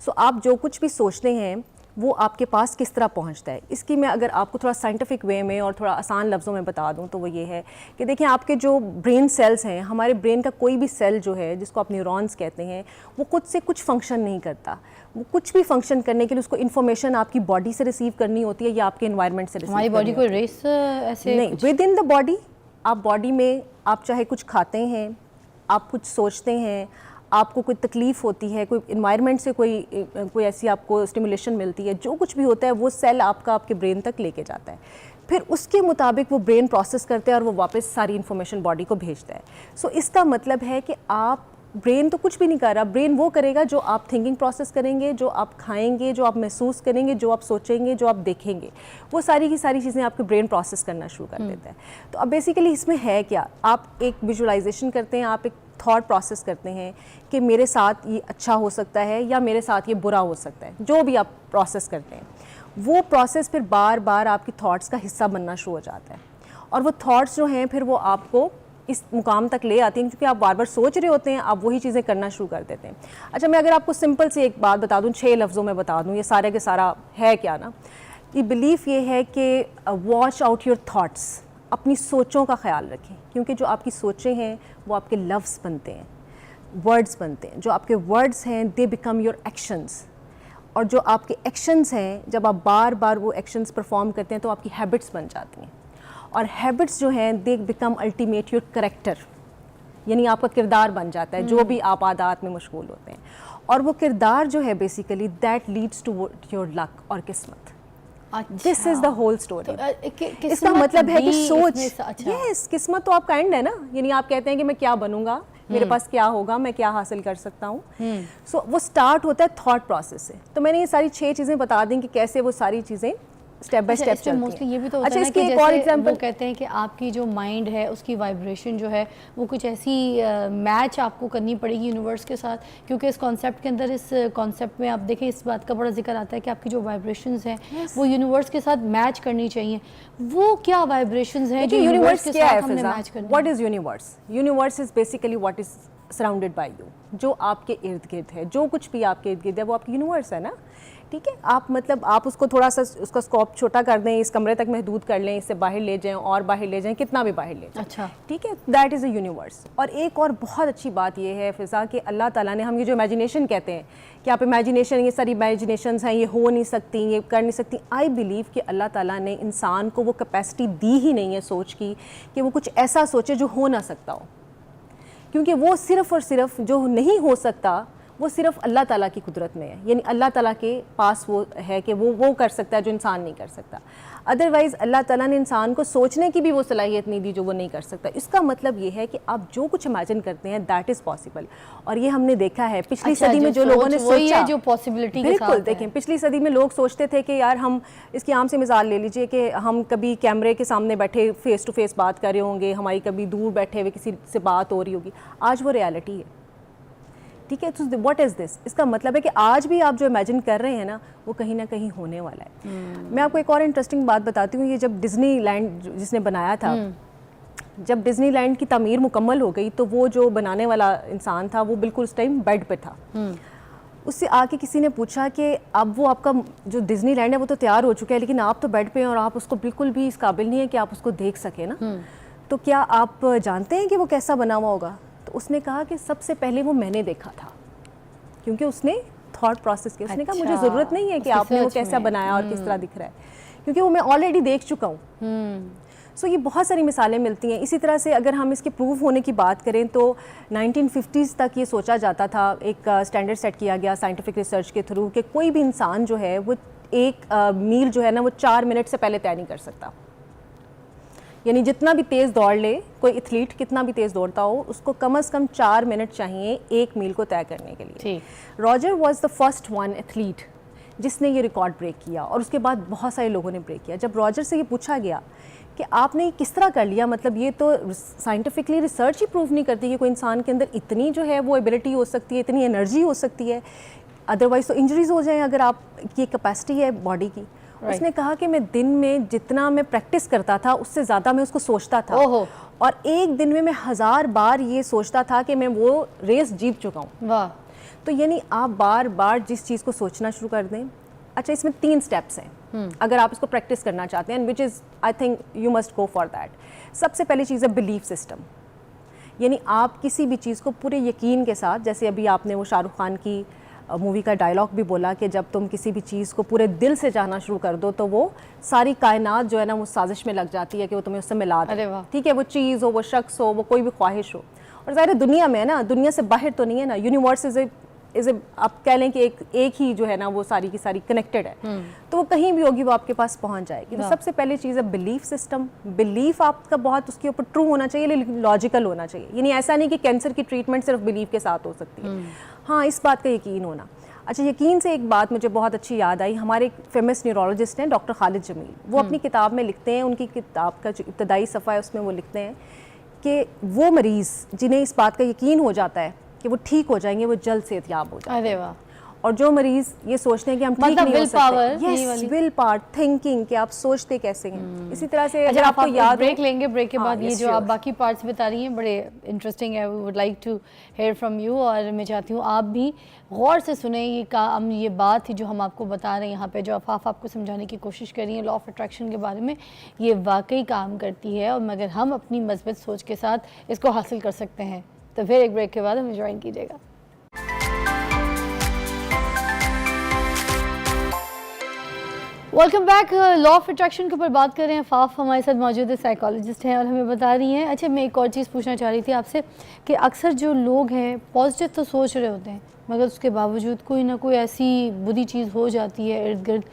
सो आप जो कुछ भी सोचते हैं वो आपके पास किस तरह पहुंचता है। इसकी मैं अगर आपको थोड़ा साइंटिफिक वे में और थोड़ा आसान लफ्ज़ों में बता दूं तो वो ये है कि देखिए, आपके जो ब्रेन सेल्स हैं, हमारे ब्रेन का कोई भी सेल जो है जिसको आप न्यूरॉन्स कहते हैं, वो खुद से कुछ फंक्शन नहीं करता। वो कुछ भी फंक्शन करने के लिए उसको इन्फॉर्मेशन आपकी बॉडी से रिसीव करनी होती है या आपके एनवायरनमेंट से रिसीव हमारी बॉडी को रेस ऐसे नहीं, विद इन द बॉडी। आप बॉडी में आप चाहे कुछ खाते हैं, आप कुछ सोचते हैं, आपको कोई तकलीफ़ होती है, कोई इन्वायरमेंट से कोई ऐसी आपको स्टिमुलेशन मिलती है, जो कुछ भी होता है वो सेल आपका आपके ब्रेन तक लेके जाता है। फिर उसके मुताबिक वो ब्रेन प्रोसेस करते हैं और वो वापस सारी इन्फॉर्मेशन बॉडी को भेजता है। सो इसका मतलब है कि आप ब्रेन तो कुछ भी नहीं कर रहा, ब्रेन वो करेगा जो आप थिंकिंग प्रोसेस करेंगे, जो आप खाएंगे, जो आप महसूस करेंगे, जो आप सोचेंगे, जो आप देखेंगे, वो सारी की सारी चीज़ें आपके ब्रेन प्रोसेस करना शुरू कर देता है। तो अब बेसिकली इसमें है क्या, आप एक विजुअलाइजेशन करते हैं, आप एक थॉट प्रोसेस करते हैं कि मेरे साथ ये अच्छा हो सकता है या मेरे साथ ये बुरा हो सकता है। जो भी आप प्रोसेस करते हैं वो प्रोसेस फिर बार बार आपकी थॉट्स का हिस्सा बनना शुरू हो जाता है, और वो थॉट्स जो हैं फिर वो आपको इस मुकाम तक ले आती हैं, क्योंकि आप बार बार सोच रहे होते हैं, आप वही चीज़ें करना शुरू कर देते हैं। अच्छा, मैं अगर आपको सिंपल से एक बात बता दूं, 6 लफ्ज़ों में बता दूं, ये सारे के सारा है क्या ना, ये बिलीफ ये है कि वॉच आउट योर थॉट्स, अपनी सोचों का ख्याल रखें, क्योंकि जो आपकी सोचें हैं वो आपके लफ्ज़ बनते हैं, वर्ड्स बनते हैं। जो आपके वर्ड्स हैं दे बिकम योर एक्शंस, और जो आपके एक्शंस हैं जब आप बार बार वो एक्शंस परफॉर्म करते हैं तो आपकी हैबिट्स बन जाती हैं, और हैबिट्स जो हैं they become ultimate your character, यानी आपका किरदार बन जाता है, जो भी आप आदात में मशगूल होते हैं। और वो किरदार जो है basically that leads to your luck और किस्मत। This is the whole story. इसका मतलब है कि सोच, यस, किस्मत तो आपका एंड है ना, यानी आप कहते हैं कि मैं क्या बनूंगा, मेरे पास क्या होगा, मैं क्या हासिल कर सकता हूँ। सो वो स्टार्ट होता है थॉट प्रोसेस से। तो मैंने ये सारी 6 चीज़ें बता दी कि कैसे वो सारी चीज़ें स्टेप बाय स्टेप चलती हैं। मोस्टली ये भी तो होता है ना कि जैसे और एग्जांपल वो कहते हैं कि आपकी जो माइंड है उसकी वाइब्रेशन जो है वो कुछ ऐसी मैच आपको करनी पड़ेगी यूनिवर्स के साथ, क्योंकि इस कॉन्सेप्ट के अंदर, इस कॉन्सेप्ट में आप देखें इस बात का बड़ा जिक्र आता है कि आपकी जो वाइब्रेशंस हैं वो यूनिवर्स के साथ मैच करनी चाहिए। वो क्या वाइब्रेशंस हैं जो यूनिवर्स के साथ हमने मैच करनी है? What is universe? Universe is basically what is surrounded by you, जो आपके इर्द गिर्द है, जो कुछ भी आपके इर्द गिर्द है वो आपकी यूनिवर्स है ना। ठीक है, आप मतलब आप उसको थोड़ा सा उसका स्कोप छोटा कर दें, इस कमरे तक महदूद कर लें, इससे बाहर ले जाएं और बाहर ले जाएं, कितना भी बाहर ले जाएं। अच्छा, ठीक है, दैट इज़ अ यूनिवर्स। और एक और बहुत अच्छी बात ये है फिज़ा कि अल्लाह ताला ने, हम ये जो इमेजिनेशन कहते हैं कि आप इमेजिनेशन, ये सारी इमेजिनेशंस हैं, ये हो नहीं सकती, ये कर नहीं सकती, आई बिलीव कि अल्लाह ताला ने इंसान को वो कैपेसिटी दी ही नहीं है सोच की कि वो कुछ ऐसा सोचे जो हो ना सकता हो, क्योंकि वो सिर्फ़ और सिर्फ जो नहीं हो सकता वो सिर्फ अल्लाह ताला की कुदरत में है, यानी अल्लाह ताला के पास वो है कि वो कर सकता है जो इंसान नहीं कर सकता। अदरवाइज़ अल्लाह ताला ने इंसान को सोचने की भी वो सलाहियत नहीं दी जो वो नहीं कर सकता। इसका मतलब ये है कि आप जो कुछ इमेजिन करते हैं दैट इज़ पॉसिबल, और ये हमने देखा है पिछली सदी में जो लोगों ने सोचा, जो पॉसिबिलिटी बिल्कुल देखें, पिछली सदी में लोग सोचते थे कि यार हम, इसकी आम से मिसाल ले लीजिए कि हम कभी कैमरे के सामने बैठे फेस टू फेस बात कर रहे होंगे, हमारी कभी दूर बैठे हुए किसी से बात हो रही होगी, आज वो रियलिटी है। ठीक है, तो व्हाट इज़ दिस? इसका मतलब है कि आज भी आप जो इमेजिन कर रहे हैं ना वो कहीं ना कहीं होने वाला है। मैं आपको एक और इंटरेस्टिंग बात बताती हूँ। ये जब डिज्नीलैंड जिसने बनाया था, जब डिज्नीलैंड की तामीर मुकम्मल हो गई तो वो जो बनाने वाला इंसान था वो बिल्कुल उस टाइम बेड पे था। उससे आके किसी ने पूछा कि अब वो आपका जो डिज्नीलैंड है वो तो तैयार हो चुका है, लेकिन आप तो बेड पे हैं और आप उसको बिल्कुल भी इस काबिल नहीं है कि आप उसको देख सकें ना, तो क्या आप जानते हैं कि वो कैसा बना हुआ होगा? तो उसने कहा कि सबसे पहले वो मैंने देखा था, क्योंकि उसने थॉट प्रोसेस किया। उसने कहा मुझे ज़रूरत नहीं है कि आपने वो कैसा बनाया और किस तरह दिख रहा है, क्योंकि वो मैं ऑलरेडी देख चुका हूँ। सो ये बहुत सारी मिसालें मिलती हैं। इसी तरह से अगर हम इसके प्रूव होने की बात करें तो 1950s तक ये सोचा जाता था, एक स्टैंडर्ड सेट किया गया साइंटिफिक रिसर्च के थ्रू कि कोई भी इंसान जो है वो एक मील जो है ना वो 4 मिनट से पहले तय नहीं कर सकता। यानी जितना भी तेज़ दौड़ ले, कोई एथलीट कितना भी तेज़ दौड़ता हो, उसको कम से कम 4 मिनट चाहिए एक मील को तय करने के लिए। Roger was the first one athlete जिसने ये रिकॉर्ड ब्रेक किया, और उसके बाद बहुत सारे लोगों ने ब्रेक किया। जब रॉजर से ये पूछा गया कि आपने ये किस तरह कर लिया, मतलब ये तो साइंटिफिकली रिसर्च ही प्रूव नहीं करती कि कोई इंसान के अंदर इतनी जो है वो एबिलिटी हो सकती है, इतनी एनर्जी हो सकती है, अदरवाइज तो इंजरीज हो जाएं अगर आप की कैपेसिटी है बॉडी की। उसने कहा कि मैं दिन में जितना मैं प्रैक्टिस करता था उससे ज़्यादा मैं उसको सोचता था, और एक दिन में मैं 1000 बार ये सोचता था कि मैं वो रेस जीत चुका हूँ। वाह! तो यानी आप बार बार जिस चीज़ को सोचना शुरू कर दें। अच्छा, इसमें 3 स्टेप्स हैं अगर आप इसको प्रैक्टिस करना चाहते हैं, which is I think you must go for that. सबसे पहली चीज़ है बिलीफ सिस्टम, यानी आप किसी भी चीज़ को पूरे यकीन के साथ, जैसे अभी आपने वो शाहरुख खान की मूवी का डायलॉग भी बोला कि जब तुम किसी भी चीज़ को पूरे दिल से जानना शुरू कर दो तो वो सारी कायनात जो है ना वो साजिश में लग जाती है कि वो तुम्हें उससे मिला दे। ठीक है, वो चीज़ हो, वो शख्स हो, वो कोई भी ख्वाहिश हो। और ज़ाहिर दुनिया में है ना, दुनिया से बाहर तो नहीं है ना, यूनिवर्स इज़ ए आप कह लें कि एक ही जो है ना वो सारी की सारी कनेक्टेड है, तो वो कहीं भी होगी वो आपके पास पहुंच जाएगी। तो सबसे पहली चीज़ है बिलीफ सिस्टम। बिलीफ आपका बहुत उसके ऊपर ट्रू होना चाहिए, लेकिन लॉजिकल होना चाहिए। यानी ऐसा नहीं कि कैंसर की ट्रीटमेंट सिर्फ बिलीफ के साथ हो सकती है, हाँ, इस बात का यकीन होना। अच्छा, यकीन से एक बात मुझे बहुत अच्छी याद आई, हमारे एक फेमस न्यूरोलॉजिस्ट हैं डॉक्टर खालिद जमील, वो अपनी किताब में लिखते हैं, उनकी किताब का जो इब्तदाई सफ़ा है उसमें वो लिखते हैं कि वो मरीज़ जिन्हें इस बात का यकीन हो जाता है कि वो ठीक हो जाएंगे, वो जल्द सेहतयाब हो जाएंगे। अरे वाह। और जो मरीज़ ये सोचते हैं कि हम ठीक नहीं हो सकते, यस, विल पावर, थिंकिंग कि आप सोचते कैसे हैं। इसी तरह से अगर आपको याद, ब्रेक लेंगे, ब्रेक के बाद ये जो आप बाकी पार्ट्स बता रही हैं बड़े इंटरेस्टिंग है, we would like to hear from you. और मैं चाहती हूँ आप भी गौर से सुने ये बात थी जो हम आपको बता रहे हैं यहाँ पे, जो आफाफ आपको समझाने की कोशिश कर रही है लॉ ऑफ अट्रैक्शन के बारे में, ये वाकई काम करती है। और मगर हम अपनी मजबूत सोच के साथ इसको हासिल कर सकते हैं। तो फिर एक ब्रेक के बाद हमें ज्वाइन कीजिएगा। Welcome back. Law of attraction के ऊपर बात कर रहे हैं। फाफ हमारे साथ मौजूद है, साइकोलॉजिस्ट हैं और हमें बता रही हैं। अच्छा, मैं एक और चीज़ पूछना चाह रही थी आपसे कि अक्सर जो लोग हैं पॉजिटिव तो सोच रहे होते हैं, मगर उसके बावजूद कोई ना कोई ऐसी बुरी चीज़ हो जाती है इर्द गिर्द,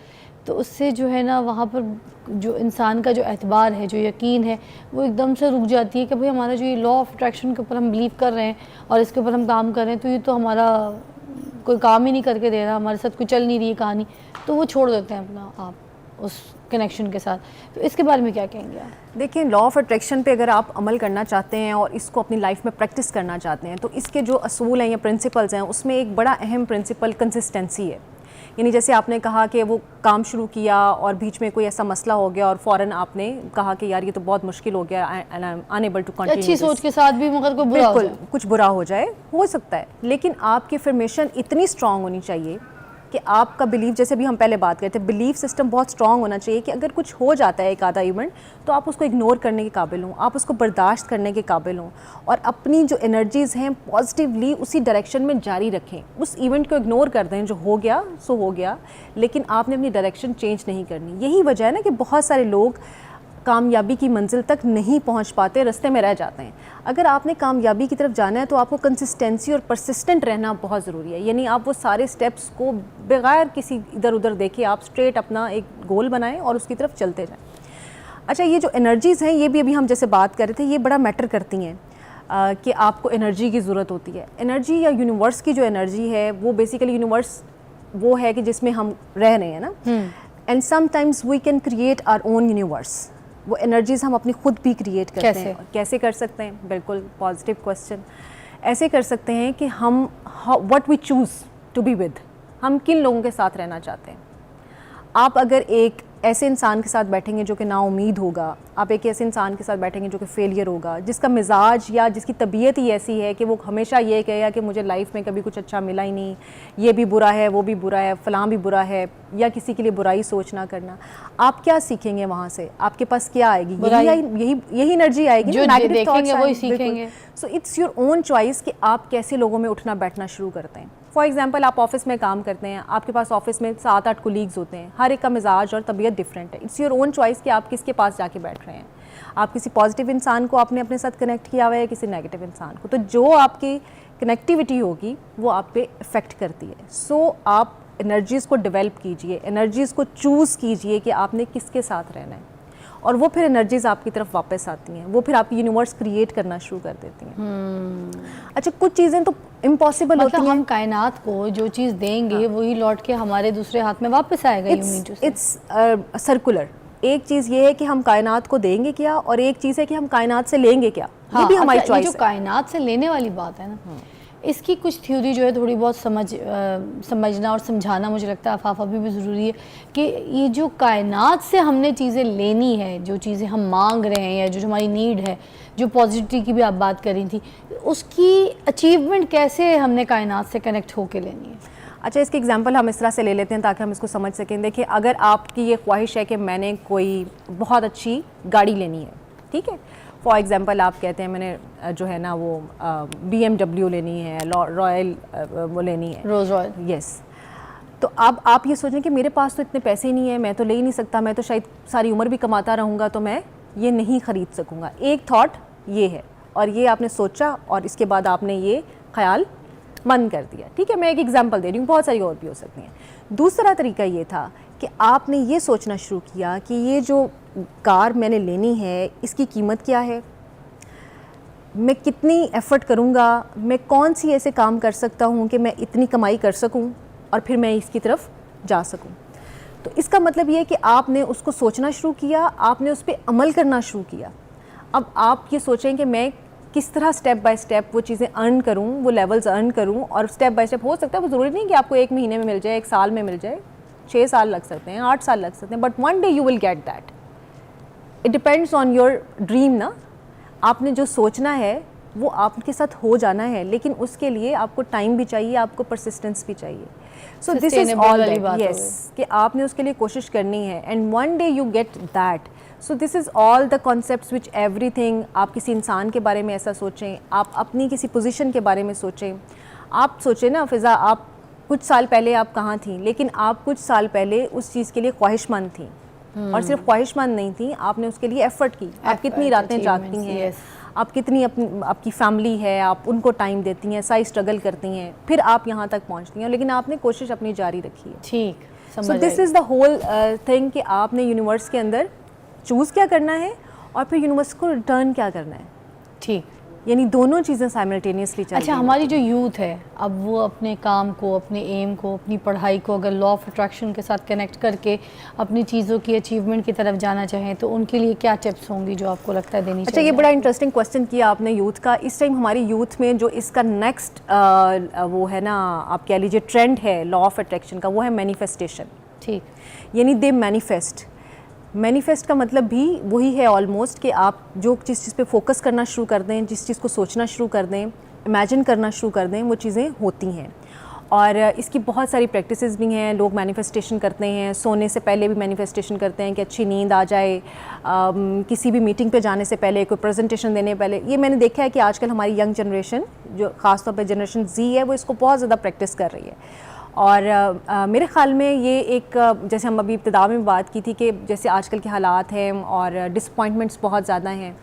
तो उससे जो है ना वहाँ पर जो इंसान का जो एतबार है, जो यकीन है, वो एकदम से रुक जाती है कि भाई हमारा जो ये लॉ ऑफ अट्रैक्शन के ऊपर हम बिलीव कर रहे हैं और इसके ऊपर हम काम कर रहे हैं, तो ये तो हमारा कोई काम ही नहीं करके दे रहा, हमारे साथ कोई चल नहीं रही है कहानी, तो वो छोड़ देते हैं अपना आप उस कनेक्शन के साथ। तो इसके बारे में क्या कहेंगे आप? देखिए, लॉ ऑफ अट्रैक्शन पे अगर आप अमल करना चाहते हैं और इसको अपनी लाइफ में प्रैक्टिस करना चाहते हैं, तो इसके जो असूल हैं या प्रिंसिपल्स हैं, उसमें एक बड़ा अहम प्रिंसिपल कंसिस्टेंसी है। यानी जैसे आपने कहा कि वो काम शुरू किया और बीच में कोई ऐसा मसला हो गया और फ़ौरन आपने कहा कि यार ये तो बहुत मुश्किल हो गया and I am unable to continue. अच्छी सोच के साथ भी मगर कोई बुरा हो जाए, कुछ बुरा हो जाए, हो सकता है, लेकिन आपकी अफर्मेशन इतनी स्ट्रांग होनी चाहिए कि आपका बिलीव, जैसे भी हम पहले बात करते हैं, बिलीफ सिस्टम बहुत स्ट्रांग होना चाहिए कि अगर कुछ हो जाता है एक आधा इवेंट, तो आप उसको इग्नोर करने के काबिल हों, आप उसको बर्दाश्त करने के काबिल हों और अपनी जो एनर्जीज़ हैं पॉजिटिवली उसी डायरेक्शन में जारी रखें। उस इवेंट को इग्नोर कर दें, जो हो गया सो हो गया, लेकिन आपने अपनी डायरेक्शन चेंज नहीं करनी। यही वजह है ना कि बहुत सारे लोग कामयाबी की मंजिल तक नहीं पहुंच पाते, रास्ते में रह जाते हैं। अगर आपने कामयाबी की तरफ जाना है तो आपको कंसिस्टेंसी और परसिस्टेंट रहना बहुत ज़रूरी है। यानी आप वो सारे स्टेप्स को बगैर किसी इधर उधर देखे आप स्ट्रेट अपना एक गोल बनाएं और उसकी तरफ चलते जाएं। अच्छा, ये जो एनर्जीज़ हैं, ये भी अभी हम जैसे बात कर रहे थे, ये बड़ा मैटर करती हैं कि आपको एनर्जी की ज़रूरत होती है। एनर्जी या यूनिवर्स की जो एनर्जी है, वो बेसिकली यूनिवर्स वो है कि जिसमें हम रह रहे हैं ना, and sometimes we can create our own universe. वो एनर्जीज़ हम अपनी खुद भी क्रिएट करते हैं। कैसे कर सकते हैं? बिल्कुल पॉजिटिव क्वेश्चन। ऐसे कर सकते हैं कि हम what we choose to be with, हम किन लोगों के साथ रहना चाहते हैं। आप अगर एक ऐसे इंसान के साथ बैठेंगे जो कि नाउम्मीद होगा, आप एक ऐसे इंसान के साथ बैठेंगे जो कि फेलियर होगा, जिसका मिजाज या जिसकी तबीयत ही ऐसी है कि वो हमेशा ये कहेगा कि मुझे लाइफ में कभी कुछ अच्छा मिला ही नहीं, ये भी बुरा है, वो भी बुरा है, फ़लाँ भी बुरा है, या किसी के लिए बुराई सोचना करना, आप क्या सीखेंगे वहाँ से? आपके पास क्या आएगी? यही एनर्जी आएगी, जो देखेंगे वही सीखेंगे। So it's your own choice कि आप कैसे लोगों में उठना बैठना शुरू करते हैं। फॉर एग्जाम्पल, आप ऑफिस में काम करते हैं, आपके पास ऑफिस में 7-8 कोलीग्स होते हैं, हर एक का मिजाज और तबीयत डिफरेंट है। इट्स योर ओन चॉइस कि आप किसके पास जाके बैठ रहे हैं। आप किसी पॉजिटिव इंसान को आपने अपने साथ कनेक्ट किया हुआ है, किसी नेगेटिव इंसान को, तो जो आपकी कनेक्टिविटी होगी वो आप पे इफ़ेक्ट करती है। सो आप एनर्जीज़ को डेवलप कीजिए, एनर्जीज़ को चूज़ कीजिए कि आपने किसके साथ रहना है, और वो फिर एनर्जीज आपकी तरफ वापस आती हैं, वो फिर आपकी यूनिवर्स क्रिएट करना शुरू कर देती हैं। अच्छा, कुछ चीज़ें तो इम्पॉसिबल होती हैं। हम कायनात को जो चीज़ देंगे वही लौट के हमारे दूसरे हाथ में वापस आएगा। It's circular. एक चीज़ ये है कि हम कायनात को देंगे क्या, और एक चीज़ है कि हम कायनात से लेंगे क्या। ये भी हमारी चॉइस है। जो कायनात से लेने वाली बात है ना, इसकी कुछ थ्योरी जो है थोड़ी बहुत समझना और समझाना मुझे लगता है आफाफ अभी भी ज़रूरी है कि ये जो कायनात से हमने चीज़ें लेनी है, जो चीज़ें हम मांग रहे हैं या जो हमारी नीड है, जो पॉजिटिविटी की भी आप बात कर रही थी, उसकी अचीवमेंट कैसे हमने कायनात से कनेक्ट होकर लेनी है? अच्छा, इसके एग्जांपल हम इस तरह से ले लेते हैं ताकि हम इसको समझ सकें। देखिए, अगर आपकी ये ख्वाहिश है कि मैंने कोई बहुत अच्छी गाड़ी लेनी है, ठीक है, फॉर एग्जांपल आप कहते हैं मैंने जो है ना वो BMW लेनी है, रॉयल वो लेनी है, रोज़ रॉयल, यस। तो अब आप ये सोचें कि मेरे पास तो इतने पैसे नहीं है, मैं तो ले ही नहीं सकता, मैं तो शायद सारी उम्र भी कमाता रहूँगा तो मैं ये नहीं ख़रीद सकूँगा। एक थॉट ये है, और ये आपने सोचा और इसके बाद आपने ये ख्याल मन कर दिया, ठीक है। मैं एक एग्जांपल दे रही हूँ, बहुत सारी और भी हो सकती हैं। दूसरा तरीका ये था कि आपने ये सोचना शुरू किया कि ये जो कार मैंने लेनी है इसकी कीमत क्या है, मैं कितनी एफ़र्ट करूँगा, मैं कौन सी ऐसे काम कर सकता हूँ कि मैं इतनी कमाई कर सकूँ और फिर मैं इसकी तरफ जा सकूँ। तो इसका मतलब ये है कि आपने उसको सोचना शुरू किया, आपने उस पर अमल करना शुरू किया। अब आप ये सोचें कि मैं किस तरह स्टेप बाय स्टेप वो चीज़ें अर्न करूँ, वो लेवल्स अर्न करूँ, और स्टेप बाय स्टेप हो सकता है वो ज़रूरी नहीं कि आपको 1 महीने में मिल जाए, 1 साल में मिल जाए, 6 साल लग सकते हैं, 8 साल लग सकते हैं, but one day you will get that. It depends on your dream ना। आपने जो सोचना है वो आपके साथ हो जाना है, लेकिन उसके लिए आपको टाइम भी चाहिए, आपको परसिस्टेंस भी चाहिए। सो दिस इज़ ऑल यस, कि आपने उसके लिए कोशिश करनी है, and one day you get that. So this is all the concepts which everything. आप किसी इंसान के बारे में ऐसा सोचें, आप अपनी किसी पोजीशन के बारे में सोचें। आप सोचें ना फ़िज़ा, आप कुछ साल पहले आप कहाँ थी, लेकिन आप कुछ साल पहले उस चीज़ के लिए ख्वाहिशमंद थी, और सिर्फ ख्वाहिशमंद नहीं थी, आपने उसके लिए एफ़र्ट की। आप कितनी रातें जागती हैं, आप कितनी आपकी फैमिली है, आप उनको टाइम देती हैं, सारी स्ट्रगल करती हैं, फिर आप यहाँ तक पहुँचती हैं, लेकिन आपने कोशिश अपनी जारी रखी है। ठीक, so this is the whole thing कि आपने यूनिवर्स के अंदर चूज़ क्या करना है और फिर यूनिवर्स को रिटर्न क्या करना है। ठीक, यानी दोनों चीज़ें साइमल्टेनियसली चल रही हैं। अच्छा, हमारी जो यूथ है अब वो अपने काम को, अपने एम को, अपनी पढ़ाई को अगर लॉ ऑफ अट्रैक्शन के साथ कनेक्ट करके अपनी चीज़ों की अचीवमेंट की तरफ जाना चाहें तो उनके लिए क्या टिप्स होंगी जो आपको लगता है देनी चाहिए? अच्छा, ये बड़ा इंटरेस्टिंग क्वेश्चन किया आपने यूथ का। इस टाइम हमारी यूथ में जो इसका नेक्स्ट वो है ना, आप कह लीजिए ट्रेंड है लॉ ऑफ अट्रैक्शन का, वो है मैनिफेस्टेशन। ठीक, यानी दे मैनिफेस्ट का मतलब भी वही है ऑलमोस्ट कि आप जो जिस चीज़ पे फोकस करना शुरू कर दें, जिस चीज़ को सोचना शुरू कर दें, इमेजिन करना शुरू कर दें, वो चीज़ें होती हैं। और इसकी बहुत सारी प्रैक्टिसेस भी हैं। लोग मैनिफेस्टेशन करते हैं, सोने से पहले भी मैनिफेस्टेशन करते हैं कि अच्छी नींद आ जाए, किसी भी मीटिंग पे जाने से पहले, कोई प्रेजेंटेशन देने पहले। ये मैंने देखा है कि आजकल हमारी यंग जनरेशन, जो ख़ासतौर पर जनरेशन Z है, वो इसको बहुत ज़्यादा प्रैक्टिस कर रही है। और मेरे ख़्याल में ये एक, जैसे हम अभी इब्तिदा में बात की थी कि जैसे आजकल के हालात हैं और डिसअपॉइंटमेंट्स बहुत ज़्यादा हैं,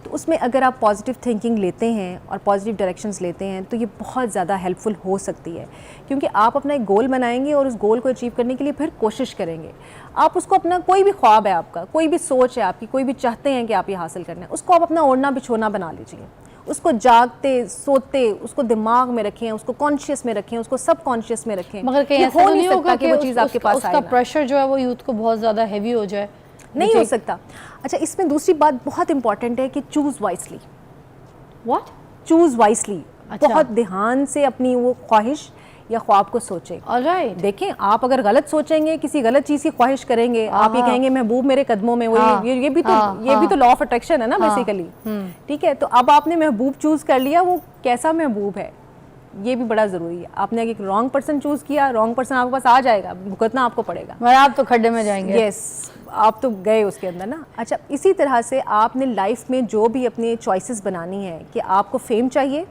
तो उसमें अगर आप पॉजिटिव थिंकिंग लेते हैं और पॉजिटिव डायरेक्शंस लेते हैं तो ये बहुत ज़्यादा हेल्पफुल हो सकती है, क्योंकि आप अपना एक गोल बनाएंगे और उस गोल को अचीव करने के लिए फिर कोशिश करेंगे। आप उसको अपना कोई भी ख्वाब है आपका, कोई भी सोच है आपकी, कोई भी चाहते हैं कि आप ये हासिल करना है, उसको आप अपना ओढ़ना बिछोना बना लीजिए। उसको जागते सोते उसको दिमाग में रखें, उसको कॉन्शियस में रखें, उसको सब कॉन्शियस में रखें। मगर कहीं ऐसा हो नहीं होगा कि वो चीज़ आपके पास उसका प्रेशर जो है वो यूथ को बहुत ज़्यादा हैवी हो जाए? नहीं हो सकता। अच्छा, इसमें दूसरी बात बहुत इंपॉर्टेंट है कि choose wisely. What? Choose wisely. अच्छा। बहुत ध्यान से अपनी वो ख्वाहिश या ख्वाब को सोचें। ऑलराइट। देखें, आप अगर गलत सोचेंगे, किसी गलत चीज़ की ख्वाहिश करेंगे, आप ये कहेंगे महबूब मेरे कदमों में, वो ये भी तो लॉ ऑफ अट्रैक्शन है ना बेसिकली। ठीक है, तो अब आपने महबूब चूज़ कर लिया, वो कैसा महबूब है ये भी बड़ा ज़रूरी है। आपने एक रॉन्ग पर्सन चूज़ किया, रॉन्ग पर्सन आपके पास आ जाएगा, भुगतना आपको पड़ेगा, मगर आप तो खड्डे में जाएंगे। यस, आप तो गए उसके अंदर ना। अच्छा, इसी तरह से आपने लाइफ में जो भी अपने चॉइसेस बनानी है कि आपको फेम चाहिए,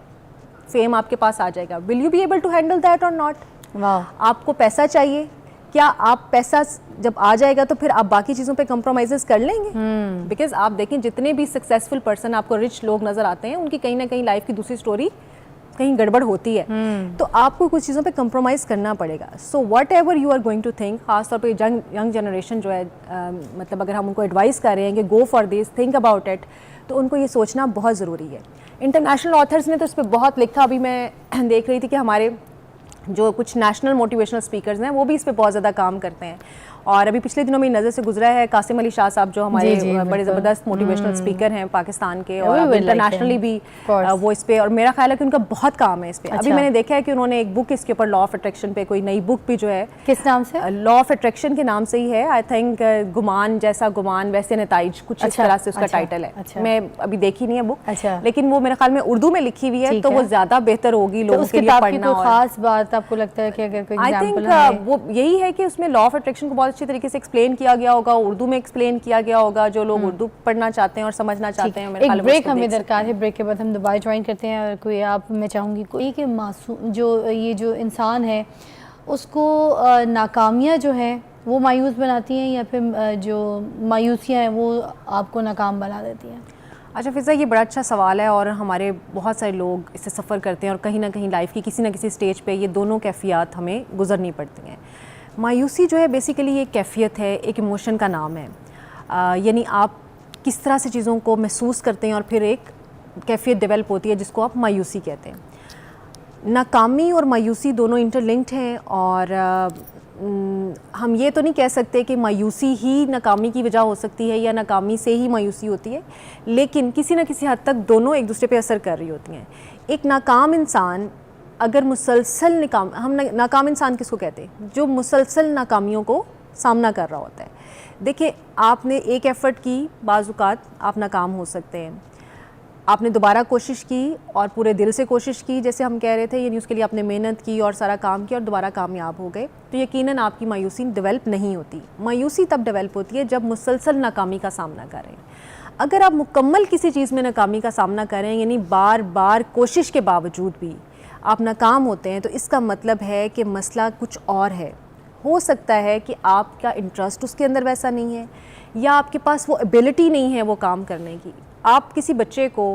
फेम आपके पास आ जाएगा। Will you be able to handle that और नॉट? वाह। आपको पैसा चाहिए, क्या आप पैसा जब आ जाएगा तो फिर आप बाकी चीज़ों पे कंप्रोमाइज़ कर लेंगे? बिकॉज आप देखें, जितने भी सक्सेसफुल पर्सन आपको रिच लोग नज़र आते हैं, उनकी कहीं ना कहीं लाइफ की दूसरी स्टोरी कहीं गड़बड़ होती है। तो आपको कुछ चीज़ों पे कंप्रोमाइज़ करना पड़ेगा। So whatever you are going to think, खासतौर पे यंग जनरेशन जो है, मतलब अगर हम उनको एडवाइस कर रहे हैं कि go for this, think about it, तो उनको ये सोचना बहुत ज़रूरी है। इंटरनेशनल ऑथर्स ने तो इस पर बहुत लिखा। अभी मैं देख रही थी कि हमारे जो कुछ नेशनल मोटिवेशनल स्पीकर्स हैं वो भी इस पे बहुत ज़्यादा काम करते हैं। और अभी पिछले दिनों मेरी नज़र से गुजरा है कासिम अली शाह साहब, जो हमारे बड़े ज़बरदस्त मोटिवेशनल स्पीकर हैं पाकिस्तान के, और इंटरनेशनली भी वो इस पे, और मेरा ख्याल है कि उनका बहुत काम है इस पे। अभी मैंने देखा है कि उन्होंने एक बुक इसके ऊपर, लॉ ऑफ अट्रैक्शन पे कोई नई बुक भी जो है, किस नाम से? लॉ ऑफ अट्रैक्शन के नाम से ही है, आई थिंक गुमान जैसा गुमान वैसे नताइज, कुछ इस तरह से उसका टाइटल है। मैं अभी देखी नहीं है बुक, लेकिन वो मेरे ख्याल में उर्दू में लिखी हुई है, तो वो ज़्यादा बेहतर होगी लोगों के लिए पढ़ना। और खास बात आपको लगता है कि अगर कोई एग्जांपल है, वो यही है कि उसमें लॉ ऑफ अट्रैक्शन को बहुत अच्छी तरीके से एक्सप्लेन किया गया होगा, उर्दू में एक्सप्लेन किया गया होगा, जो लोग उर्दू पढ़ना चाहते हैं और समझना चाहते हैं। एक ब्रेक हमें दरकार है, ब्रेक के बाद हम दोबारा ज्वाइन करते हैं। और कोई आप, मैं चाहूँगी कोई कि मासूम जो इंसान है उसको नाकामियाँ जो है वो मायूस बनाती हैं, या फिर जो मायूसियाँ हैं वो आपको नाकाम बना देती हैं? अच्छा फ़िज़ा, ये बड़ा अच्छा सवाल है, और हमारे बहुत सारे लोग इससे सफ़र करते हैं, और कहीं ना कहीं लाइफ की किसी ना किसी स्टेज पे ये दोनों कैफियत हमें गुजरनी पड़ती हैं। मायूसी जो है बेसिकली एक कैफियत है, एक इमोशन का नाम है, यानी आप किस तरह से चीज़ों को महसूस करते हैं और फिर एक कैफियत डेवलप होती है जिसको आप मायूसी कहते हैं। नाकामी और मायूसी दोनों इंटरलिंक्ड हैं, और हम ये तो नहीं कह सकते कि मायूसी ही नाकामी की वजह हो सकती है या नाकामी से ही मायूसी होती है, लेकिन किसी न किसी हद तक दोनों एक दूसरे पे असर कर रही होती हैं। एक नाकाम इंसान अगर मुसलसल हम नाकाम इंसान किसको कहते हैं? जो मुसलसल नाकामियों को सामना कर रहा होता है। देखिए, आपने एक एफ़र्ट की, बाज़-औक़ात आप नाकाम हो सकते हैं, आपने दोबारा कोशिश की और पूरे दिल से कोशिश की, जैसे हम कह रहे थे, यानी उसके लिए आपने मेहनत की और सारा काम किया और दोबारा कामयाब हो गए, तो यकीनन आपकी मायूसी डेवलप नहीं होती। मायूसी तब डेवलप होती है जब मुसलसल नाकामी का सामना कर रहे हैं। अगर आप मुकम्मल किसी चीज़ में नाकामी का सामना कर रहे हैं, यानी बार बार कोशिश के बावजूद भी आप नाकाम होते हैं, तो इसका मतलब है कि मसला कुछ और है। हो सकता है कि आपका इंटरेस्ट उसके अंदर वैसा नहीं है, या आपके पास वो एबिलिटी नहीं है वो काम करने की। आप किसी बच्चे को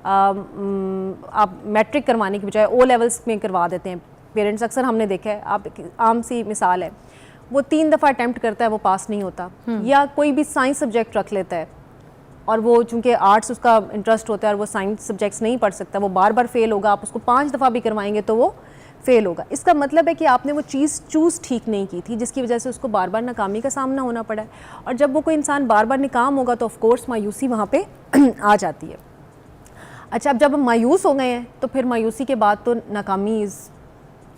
आप मैट्रिक करवाने की बजाय ओ लेवल्स में करवा देते हैं। पेरेंट्स अक्सर हमने देखा है, आप आम सी मिसाल है, वो 3 दफ़ा अटैम्प्ट करता है, वो पास नहीं होता। या कोई भी साइंस सब्जेक्ट रख लेता है, और वो चूँकि आर्ट्स उसका इंटरेस्ट होता है और वो साइंस सब्जेक्ट्स नहीं पढ़ सकता, वो बार बार फेल होगा। आप उसको 5 दफ़ा भी करवाएंगे तो वो फेल होगा। इसका मतलब है कि आपने वो चीज़ चूज़ ठीक नहीं की थी, जिसकी वजह से उसको बार बार नाकामी का सामना होना पड़ा है। और जब वो कोई इंसान बार बार नाकाम होगा तो ऑफ कोर्स मायूसी वहाँ पे आ जाती है। अच्छा, अब जब हम मायूस हो गए हैं तो फिर मायूसी के बाद तो नाकामी इज़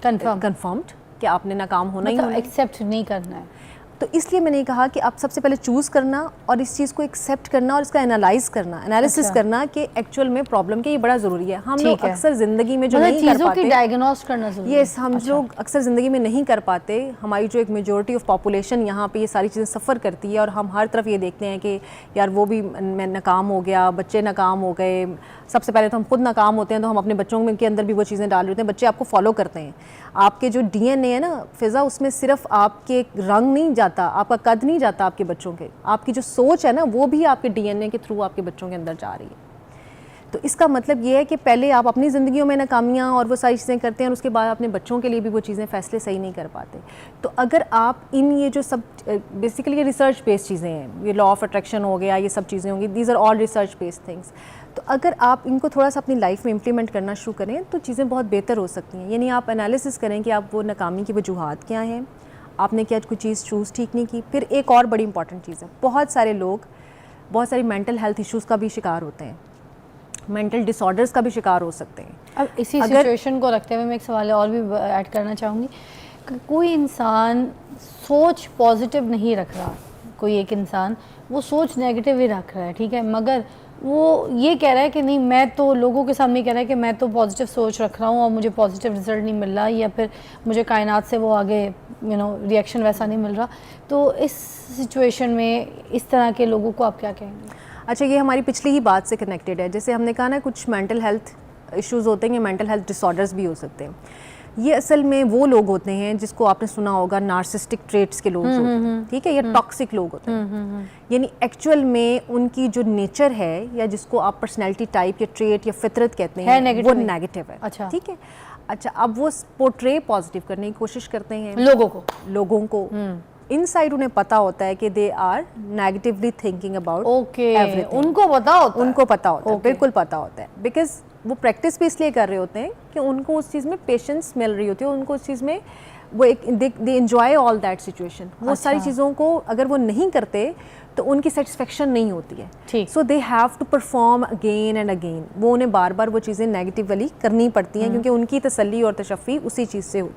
कन्फर्म्ड कि आपने नाकाम होना ही होना, एक्सेप्ट नहीं करना है। तो इसलिए मैंने कहा कि आप सबसे पहले चूज़ करना और इस चीज़ को एक्सेप्ट करना और इसका एनालिसिस करना कि एक्चुअल में प्रॉब्लम क्या, ये बड़ा ज़रूरी है। हम लोग अक्सर ज़िंदगी में जो नहीं कर पाते, डायग्नोस करना ज़रूरी है। यस, हम लोग अक्सर ज़िंदगी में नहीं कर पाते। हमारी जो एक मेजॉरिटी ऑफ पॉपुलेशन यहाँ पे ये सारी चीज़ें सफ़र करती है, और हम हर तरफ ये देखते हैं कि यार वो भी मैं नाकाम हो गया, बच्चे नाकाम हो गए। सबसे पहले तो हम खुद नाकाम होते हैं, तो हम अपने बच्चों के अंदर भी वो चीज़ें डाल रहे होते हैं। बच्चे आपको फॉलो करते हैं, आपके जो DNA है ना फ़िज़ा, उसमें सिर्फ आपके रंग नहीं जाता, आपका कद नहीं जाता आपके बच्चों के, आपकी जो सोच है ना वो भी आपके DNA के थ्रू आपके बच्चों के अंदर जा रही है। तो इसका मतलब ये है कि पहले आप अपनी ज़िंदगियों में नाकामियाँ और वो सारी चीज़ें करते हैं, और उसके बाद अपने बच्चों के लिए भी वो चीज़ें फ़ैसले सही नहीं कर पाते। तो अगर आप ये जो सब बेसिकली ये रिसर्च बेस्ड चीज़ें हैं, ये लॉ ऑफ अट्रैक्शन हो गया, ये सब चीज़ें होंगी, these are all research based things. तो अगर आप इनको थोड़ा सा अपनी लाइफ में इम्प्लीमेंट करना शुरू करें तो चीज़ें बहुत बेहतर हो सकती हैं। यानी आप एनालिसिस करें कि आप वो नाकामी की वजूहात क्या हैं, आपने क्या कोई चीज़ चूज़ ठीक नहीं की। फिर एक और बड़ी इंपॉर्टेंट चीज़ है, बहुत सारे लोग बहुत सारी मेंटल हेल्थ इश्यूज़ का भी शिकार होते हैं, मेंटल डिसऑर्डर्स का भी शिकार हो सकते हैं। अब इसी सिचुएशन को रखते हुए मैं एक सवाल और भी ऐड करना चाहूँगी, कोई इंसान सोच पॉजिटिव नहीं रख रहा, कोई एक इंसान वो सोच नेगेटिव ही रख रहा है, ठीक है, मगर वो ये कह रहा है कि नहीं, मैं तो लोगों के सामने कह रहा है कि मैं तो पॉजिटिव सोच रख रहा हूँ और मुझे पॉजिटिव रिजल्ट नहीं मिल रहा, या फिर मुझे कायनात से वो आगे रिएक्शन वैसा नहीं मिल रहा। तो इस सिचुएशन में इस तरह के लोगों को आप क्या कहेंगे? अच्छा, ये हमारी पिछली ही बात से कनेक्टेड है। जैसे हमने कहा ना, कुछ मेंटल हेल्थ इश्यूज़ होते हैं, मेंटल हेल्थ डिसऑर्डर्स भी हो सकते हैं। ये असल में वो लोग होते हैं जिसको आपने सुना होगा नार्सिसिस्टिक ट्रेट्स के लोग होते हैं, ठीक है, या टॉक्सिक लोग होते हैं। यानी एक्चुअल में उनकी जो नेचर है, या जिसको आप पर्सनैलिटी टाइप या ट्रेट या फितरत कहते हैं, वो नेगेटिव है। अच्छा, ठीक है। अच्छा, अब वो पोर्ट्रे पॉजिटिव करने की कोशिश करते हैं लोगों को इनसाइड उन्हें पता होता है कि they are negatively thinking about okay, उनको पता होता है, उनको पता होता है, बिल्कुल पता होता है, बिकॉज वो प्रैक्टिस भी इसलिए कर रहे होते हैं कि उनको उस चीज़ में पेशेंस मिल रही होती है, उनको उस चीज़ में वो एक they enjoy all that situation. वो सारी चीज़ों को अगर वो नहीं करते तो उनकी सेटिस्फेक्शन नहीं होती है, so they have to perform again and again. वो उन्हें बार बार वो चीज़ें नेगेटिवली करनी पड़ती हैं क्योंकि उनकी तसल्ली और तशफ़ी उसी चीज़ से होती है।